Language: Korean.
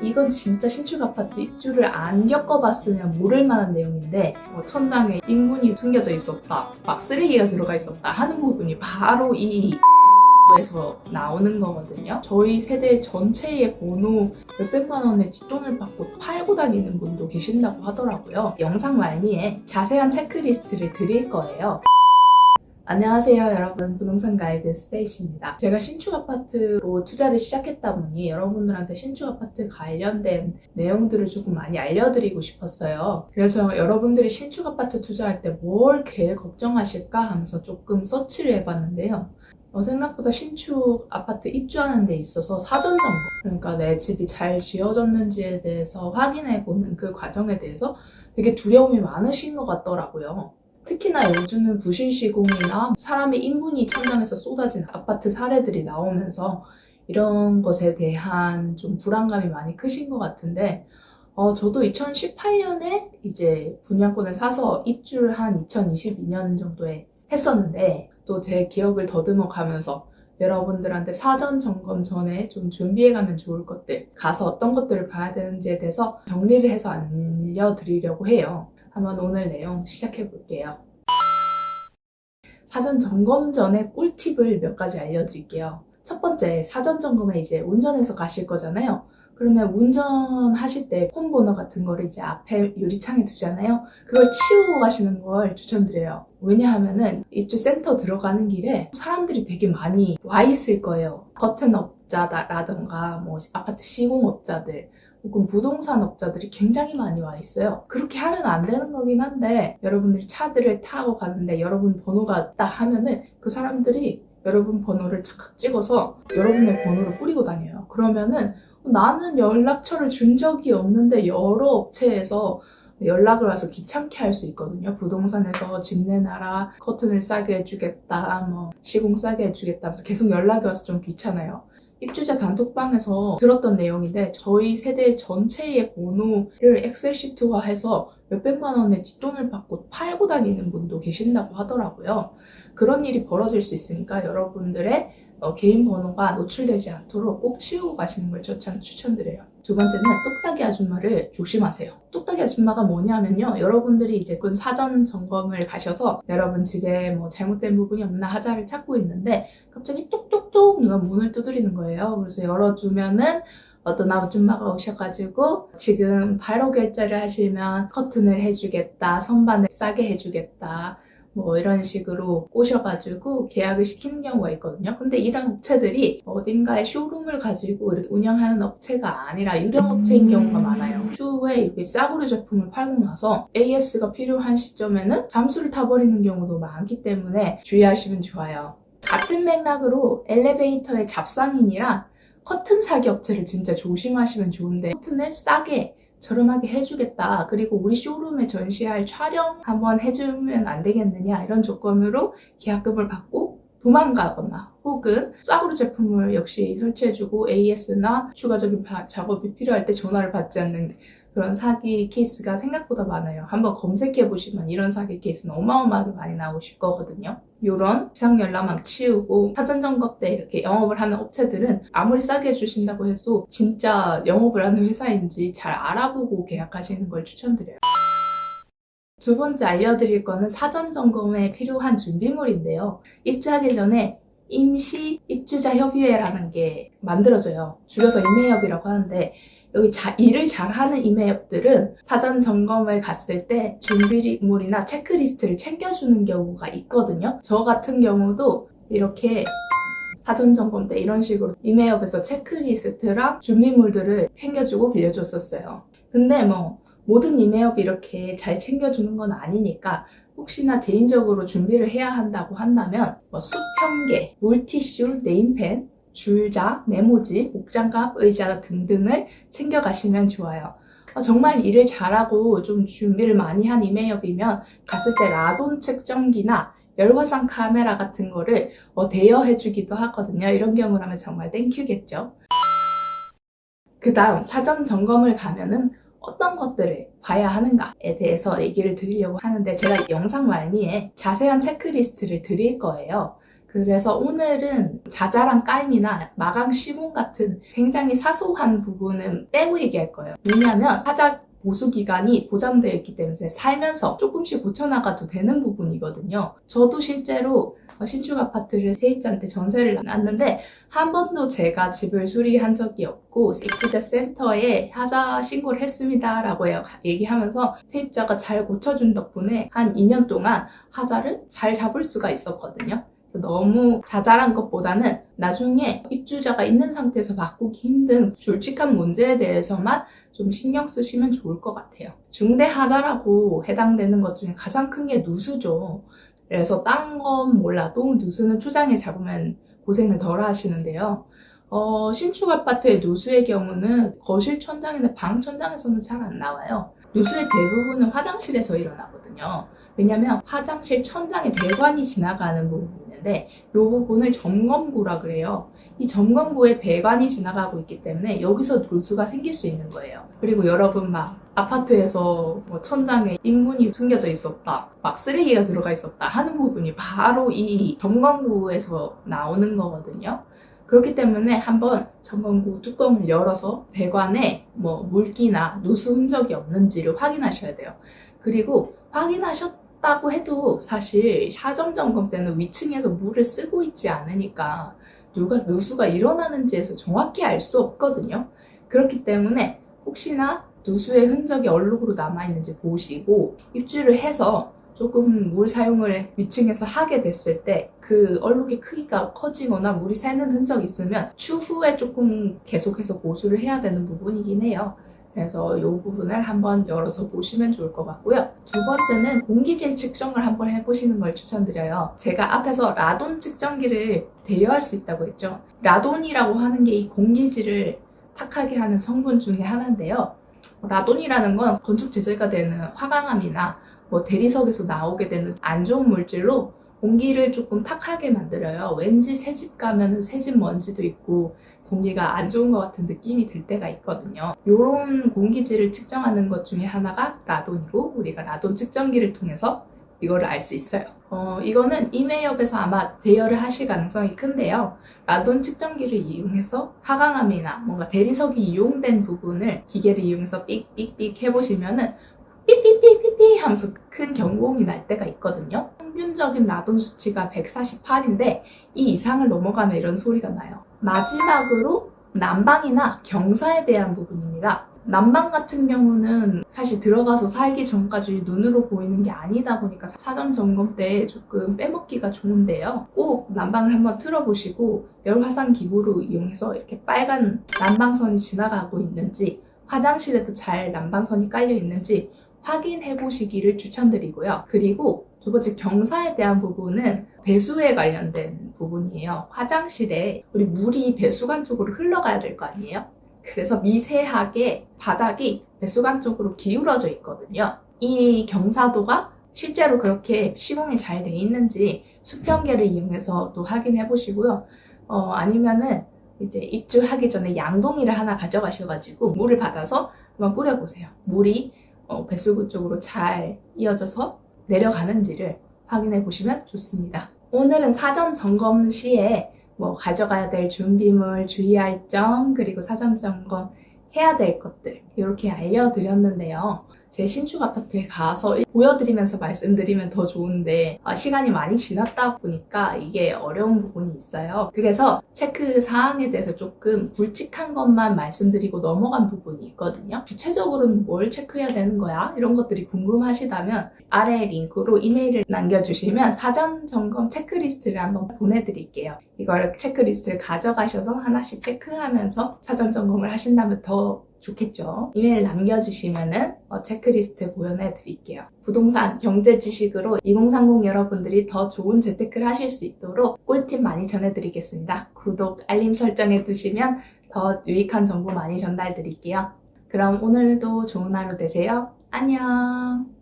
이건 진짜 신축 아파트 입주를 안 겪어봤으면 모를 만한 내용인데 천장에 인문이 숨겨져 있었다, 막 쓰레기가 들어가 있었다 하는 부분이 바로 이 에서 나오는 거거든요. 저희 세대 전체의 번호 몇백만 원의 뒷돈을 받고 팔고 다니는 분도 계신다고 하더라고요. 영상 말미에 자세한 체크리스트를 드릴 거예요. 안녕하세요 여러분, 부동산 가이드 스페이시입니다. 제가 신축 아파트로 투자를 시작했다 보니 여러분들한테 신축 아파트 관련된 내용들을 조금 많이 알려드리고 싶었어요. 그래서 여러분들이 신축 아파트 투자할 때 뭘 제일 걱정하실까 하면서 조금 서치를 해봤는데요. 생각보다 신축 아파트 입주하는 데 있어서 사전 정보, 그러니까 내 집이 잘 지어졌는지에 대해서 확인해보는 그 과정에 대해서 되게 두려움이 많으신 것 같더라고요. 특히나 요즘은 부실 시공이나 사람의 인분이 천장에서 쏟아진 아파트 사례들이 나오면서 이런 것에 대한 좀 불안감이 많이 크신 것 같은데, 저도 2018년에 이제 분양권을 사서 입주를 한 2022년 정도에 했었는데, 또 제 기억을 더듬어 가면서 여러분들한테 사전 점검 전에 좀 준비해가면 좋을 것들, 가서 어떤 것들을 봐야 되는지에 대해서 정리를 해서 알려드리려고 해요. 한번 오늘 내용 시작해 볼게요. 사전 점검 전에 꿀팁을 몇 가지 알려드릴게요. 첫 번째, 사전 점검에 이제 운전해서 가실 거잖아요. 그러면 운전하실 때 폰 번호 같은 거를 이제 앞에 유리창에 두잖아요. 그걸 치우고 가시는 걸 추천드려요. 왜냐하면은 입주 센터 들어가는 길에 사람들이 되게 많이 와 있을 거예요. 커튼업자라던가 뭐 아파트 시공업자들 혹은 부동산 업자들이 굉장히 많이 와 있어요. 그렇게 하면 안 되는 거긴 한데, 여러분들이 차들을 타고 가는데 여러분 번호가 딱 하면은 그 사람들이 여러분 번호를 착각 찍어서 여러분의 번호를 뿌리고 다녀요. 그러면은 나는 연락처를 준 적이 없는데 여러 업체에서 연락을 와서 귀찮게 할 수 있거든요. 부동산에서 집 내놔라, 커튼을 싸게 해주겠다, 뭐 시공 싸게 해주겠다 하면서 계속 연락이 와서 좀 귀찮아요. 입주자 단톡방에서 들었던 내용인데, 저희 세대 전체의 번호를 엑셀 시트화해서 몇백만 원의 뒷돈을 받고 팔고 다니는 분도 계신다고 하더라고요. 그런 일이 벌어질 수 있으니까 여러분들의 개인 번호가 노출되지 않도록 꼭 치우고 가시는 걸 추천드려요. 두 번째는 똑딱이 아줌마를 조심하세요. 똑딱이 아줌마가 뭐냐면요, 여러분들이 이제 사전 점검을 가셔서 여러분 집에 뭐 잘못된 부분이 없나 하자를 찾고 있는데 갑자기 똑똑똑 누가 문을 두드리는 거예요. 그래서 열어주면은 어떤 아줌마가 오셔가지고 지금 바로 결제를 하시면 커튼을 해주겠다, 선반을 싸게 해주겠다, 뭐 이런 식으로 꼬셔가지고 계약을 시키는 경우가 있거든요. 근데 이런 업체들이 어딘가에 쇼룸을 가지고 이렇게 운영하는 업체가 아니라 유령 업체인 경우가 많아요. 추후에 이렇게 싸구려 제품을 팔고 나서 AS가 필요한 시점에는 잠수를 타버리는 경우도 많기 때문에 주의하시면 좋아요. 같은 맥락으로 엘리베이터의 잡상인이랑 커튼 사기 업체를 진짜 조심하시면 좋은데, 커튼을 싸게 저렴하게 해주겠다, 그리고 우리 쇼룸에 전시할 촬영 한번 해주면 안 되겠느냐, 이런 조건으로 계약금을 받고 도망가거나 혹은 싸구려 제품을 역시 설치해주고 AS나 추가적인 작업이 필요할 때 전화를 받지 않는 그런 사기 케이스가 생각보다 많아요. 한번 검색해보시면 이런 사기 케이스는 어마어마하게 많이 나오실 거거든요. 이런 이상연락망 치우고 사전 점검 때 이렇게 영업을 하는 업체들은 아무리 싸게 해주신다고 해도 진짜 영업을 하는 회사인지 잘 알아보고 계약하시는 걸 추천드려요. 두 번째 알려드릴 거는 사전 점검에 필요한 준비물인데요. 입주하기 전에 임시 입주자 협의회라는 게 만들어져요. 줄여서 임회협이라고 하는데, 여기 일을 잘하는 임회협들은 사전 점검을 갔을 때 준비물이나 체크리스트를 챙겨주는 경우가 있거든요. 저 같은 경우도 이렇게 사전 점검 때 이런 식으로 임회협에서 체크리스트랑 준비물들을 챙겨주고 빌려줬었어요. 근데 뭐 모든 임회협이 이렇게 잘 챙겨주는 건 아니니까 혹시나 개인적으로 준비를 해야 한다고 한다면 수평계, 물티슈, 네임펜, 줄자, 메모지, 목장갑, 의자 등등을 챙겨가시면 좋아요. 정말 일을 잘하고 좀 준비를 많이 한 임회협이면 갔을 때 라돈 측정기나 열화상 카메라 같은 거를 대여해주기도 하거든요. 이런 경우라면 정말 땡큐겠죠. 그 다음 사전 점검을 가면은 어떤 것들을 봐야 하는가에 대해서 얘기를 드리려고 하는데, 제가 영상 말미에 자세한 체크리스트를 드릴 거예요. 그래서 오늘은 자잘한 까임이나 마감 시공 같은 굉장히 사소한 부분은 빼고 얘기할 거예요. 왜냐하면 하자 보수 기간이 보장되어 있기 때문에 살면서 조금씩 고쳐나가도 되는 부분이거든요. 저도 실제로 신축 아파트를 세입자한테 전세를 놨는데 한 번도 제가 집을 수리한 적이 없고 입주자 센터에 하자 신고를 했습니다 라고 얘기하면서 세입자가 잘 고쳐준 덕분에 한 2년 동안 하자를 잘 잡을 수가 있었거든요. 너무 자잘한 것보다는 나중에 입주자가 있는 상태에서 바꾸기 힘든 굵직한 문제에 대해서만 좀 신경 쓰시면 좋을 것 같아요. 중대 하자라고 해당되는 것 중에 가장 큰 게 누수죠. 그래서 딴 건 몰라도 누수는 초장에 잡으면 고생을 덜 하시는데요. 신축 아파트의 누수의 경우는 거실 천장이나 방 천장에서는 잘 안 나와요. 누수의 대부분은 화장실에서 일어나거든요. 왜냐면 화장실 천장에 배관이 지나가는 부분이 있는데 이 부분을 점검구라 그래요. 이 점검구에 배관이 지나가고 있기 때문에 여기서 누수가 생길 수 있는 거예요. 그리고 여러분 막 아파트에서 천장에 인문이 숨겨져 있었다, 막 쓰레기가 들어가 있었다 하는 부분이 바로 이 점검구에서 나오는 거거든요. 그렇기 때문에 한번 점검구 뚜껑을 열어서 배관에 물기나 누수 흔적이 없는지를 확인하셔야 돼요. 그리고 확인하셨다고 해도 사실 사전 점검 때는 위층에서 물을 쓰고 있지 않으니까 누수가 일어나는지에서 정확히 알 수 없거든요. 그렇기 때문에 혹시나 누수의 흔적이 얼룩으로 남아있는지 보시고 입주를 해서 조금 물 사용을 위층에서 하게 됐을 때 그 얼룩의 크기가 커지거나 물이 새는 흔적이 있으면 추후에 조금 계속해서 보수를 해야 되는 부분이긴 해요. 그래서 이 부분을 한번 열어서 보시면 좋을 것 같고요. 두 번째는 공기질 측정을 한번 해보시는 걸 추천드려요. 제가 앞에서 라돈 측정기를 대여할 수 있다고 했죠. 라돈이라고 하는 게 이 공기질을 탁하게 하는 성분 중에 하나인데요. 라돈이라는 건 건축 제재가 되는 화강암이나 대리석에서 나오게 되는 안 좋은 물질로 공기를 조금 탁하게 만들어요. 왠지 새집 가면은 새집 먼지도 있고 공기가 안 좋은 것 같은 느낌이 들 때가 있거든요. 이런 공기질을 측정하는 것 중에 하나가 라돈이고 우리가 라돈 측정기를 통해서 이거를 알 수 있어요. 이거는 이메이업에서 아마 대여를 하실 가능성이 큰데요. 라돈 측정기를 이용해서 화강암이나 뭔가 대리석이 이용된 부분을 기계를 이용해서 삑삑삑 해보시면은 삐삐삐삐삐 하면서 큰 경고음이 날 때가 있거든요. 평균적인 라돈 수치가 148인데 이 이상을 넘어가면 이런 소리가 나요. 마지막으로 난방이나 경사에 대한 부분입니다. 난방 같은 경우는 사실 들어가서 살기 전까지 눈으로 보이는 게 아니다 보니까 사전 점검 때 조금 빼먹기가 좋은데요. 꼭 난방을 한번 틀어보시고 열화상 기구로 이용해서 이렇게 빨간 난방선이 지나가고 있는지, 화장실에도 잘 난방선이 깔려 있는지 확인해 보시기를 추천드리고요. 그리고 두 번째 경사에 대한 부분은 배수에 관련된 부분이에요. 화장실에 우리 물이 배수관 쪽으로 흘러가야 될 거 아니에요? 그래서 미세하게 바닥이 배수관 쪽으로 기울어져 있거든요. 이 경사도가 실제로 그렇게 시공이 잘 돼 있는지 수평계를 이용해서 또 확인해 보시고요. 아니면은 이제 입주하기 전에 양동이를 하나 가져가셔가지고 물을 받아서 한번 뿌려보세요. 물이 배수구 쪽으로 잘 이어져서 내려가는지를 확인해 보시면 좋습니다. 오늘은 사전 점검 시에 가져가야 될 준비물, 주의할 점, 그리고 사전 점검 해야 될 것들 이렇게 알려드렸는데요. 제 신축 아파트에 가서 보여드리면서 말씀드리면 더 좋은데 시간이 많이 지났다 보니까 이게 어려운 부분이 있어요. 그래서 체크 사항에 대해서 조금 굵직한 것만 말씀드리고 넘어간 부분이 있거든요. 구체적으로는 뭘 체크해야 되는 거야? 이런 것들이 궁금하시다면 아래 링크로 이메일을 남겨주시면 사전 점검 체크리스트를 한번 보내드릴게요. 이걸 체크리스트를 가져가셔서 하나씩 체크하면서 사전 점검을 하신다면 더 좋겠죠. 이메일 남겨주시면은 체크리스트 보여내 드릴게요. 부동산 경제 지식으로 2030 여러분들이 더 좋은 재테크를 하실 수 있도록 꿀팁 많이 전해드리겠습니다. 구독, 알림 설정해 두시면 더 유익한 정보 많이 전달 드릴게요. 그럼 오늘도 좋은 하루 되세요. 안녕.